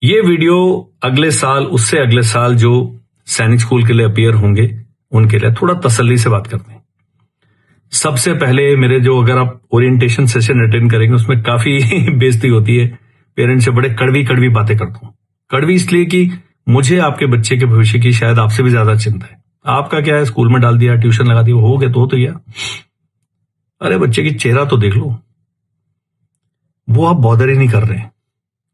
ये वीडियो अगले साल, उससे अगले साल जो सैनिक स्कूल के लिए अपीयर होंगे उनके लिए थोड़ा तसल्ली से बात करते हैं। सबसे पहले मेरे जो, अगर आप ओरिएंटेशन सेशन अटेंड करेंगे उसमें काफी बेइज्जती होती है, पेरेंट्स से बड़े कड़वी कड़वी बातें करता हूं। कड़वी इसलिए कि मुझे आपके बच्चे के भविष्य की शायद आपसे भी ज्यादा चिंता है। आपका क्या है, स्कूल में डाल दिया, ट्यूशन लगा दिया, हो गया तो गया। अरे बच्चे की चेहरा तो देख लो, वो आप बॉदर ही नहीं कर रहे हैं।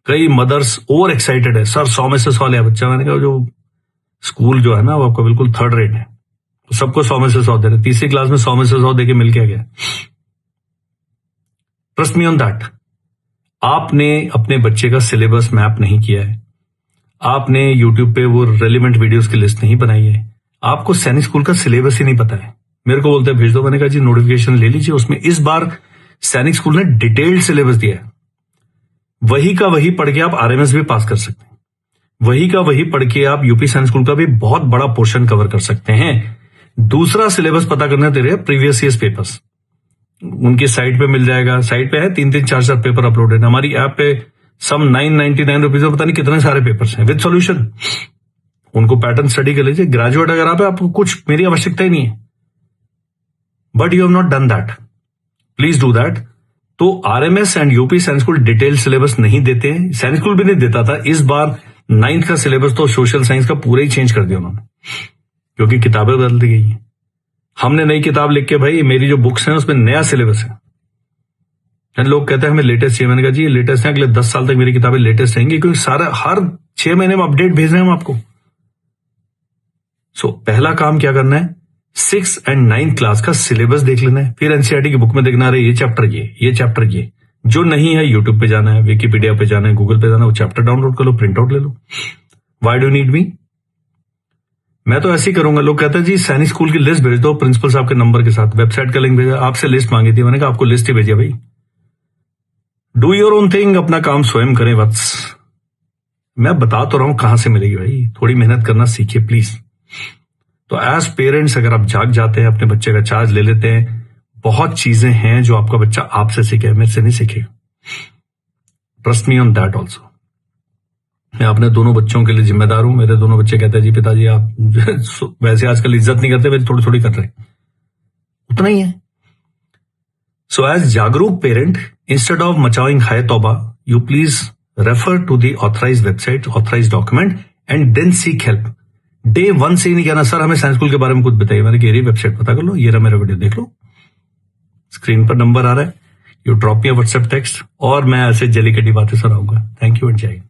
कई मदर्स ओवर एक्साइटेड है, सर 100 में से 100 लिया बच्चा। मैंने कहा जो स्कूल जो है ना वो आपका बिल्कुल थर्ड रेट है, तो सबको 100 में से 100 दे रहे। तीसरी क्लास में 100 में से 100 देके मिल के आ गया। Trust me on that. आपने अपने बच्चे का सिलेबस मैप नहीं किया है, आपने यूट्यूब पे वो रेलिवेंट वीडियोस की लिस्ट नहीं बनाई है, आपको सैनिक स्कूल का सिलेबस ही नहीं पता है। मेरे को बोलते हैं भेज दो, मैंने कहा जी नोटिफिकेशन ले लीजिए, उसमें इस बार सैनिक स्कूल ने डिटेल्ड सिलेबस दिया है। वही का वही पढ़ के आप आरएमएस भी पास कर सकते हैं, वही का वही पढ़ के आप यूपी सैनिक स्कूल का भी बहुत बड़ा पोर्शन कवर कर सकते हैं। दूसरा सिलेबस पता करना दे रहे प्रीवियस ईयर्स पेपर्स, उनकी साइट पे मिल जाएगा। साइट पे है 3-3, 4-4 पेपर अपलोडेड है। हमारी ऐप पे सम 999 रुपीज में पता नहीं कितने सारे पेपर्स हैं विद सॉल्यूशन। उनको पैटर्न स्टडी कर लीजिए। ग्रेजुएट अगर आप, आपको कुछ मेरी आवश्यकता ही नहीं है, but you have not done that, please do that. तो आरएमएस एंड यूपी सैनिक स्कूल डिटेल सिलेबस नहीं देते हैं, सैनिक स्कूल भी नहीं देता था। इस बार 9th का सिलेबस तो सोशल साइंस का पूरा ही चेंज कर दिया उन्होंने, क्योंकि किताबें बदल दी गई हैं। हमने नई किताब लिख के, भाई मेरी जो बुक्स हैं उसमें नया सिलेबस है। लोग कहते हैं हमें लेटेस्ट चाहिए, मैंने कहा जी लेटेस्ट है, अगले 10 साल तक मेरी किताबें लेटेस्ट रहेंगी, क्योंकि सारा हर 6 महीने में अपडेट भेज रहे हैं हम आपको। सो पहला काम क्या करना है, 6th and 9th क्लास का सिलेबस देख लेना है। फिर एनसीईआरटी की बुक में देखना रहे ये चैप्टर ये चैप्टर ये। जो नहीं है यूट्यूब पे जाना है, विकिपीडिया पे जाना है, गूगल पे जाना है, वो चैप्टर डाउनलोड कर लो, प्रिंट आउट ले लो। Why do need me? मैं तो ऐसे ही करूंगा। लोग कहते हैं जी सैनिक स्कूल की लिस्ट भेज दो प्रिंसिपल साहब के नंबर के साथ, वेबसाइट का लिंक भेजा, आपसे लिस्ट मांगी थी, मैंने कहा आपको लिस्ट ही भेजिए भाई। डू योर ओन थिंग, अपना काम स्वयं करें वत्स। मैं बता तो रहा हूं कहां से मिलेगी भाई, थोड़ी मेहनत करना सीखिए प्लीज। तो एज पेरेंट्स अगर आप जाग जाते हैं, अपने बच्चे का चार्ज ले लेते हैं, बहुत चीजें हैं जो आपका बच्चा आपसे सीखे, मेरे से नहीं सीखेगा। Trust me on that also. मैं अपने दोनों बच्चों के लिए जिम्मेदार हूं। मेरे दोनों बच्चे कहते हैं जी पिताजी आप वैसे आजकल इज्जत नहीं करते, मेरी थोड़ी थोड़ी कर रहे, उतना ही है। सो एज जागरूक पेरेंट, इंस्टेड ऑफ मचाइंग हाय तौबा, you please refer to the authorised website, authorised document and then seek help. Day 1 से ही नहीं कहना सर हमें साइंस स्कूल के बारे में कुछ बताइए। मैंने कहा ये वेबसाइट पता कर लो, ये रहा मेरा वीडियो देख लो, स्क्रीन पर नंबर आ रहा है, you drop me a WhatsApp text, और मैं ऐसे जली कटी बातें सुनाऊंगा। थैंक यू एंड जय हिंद।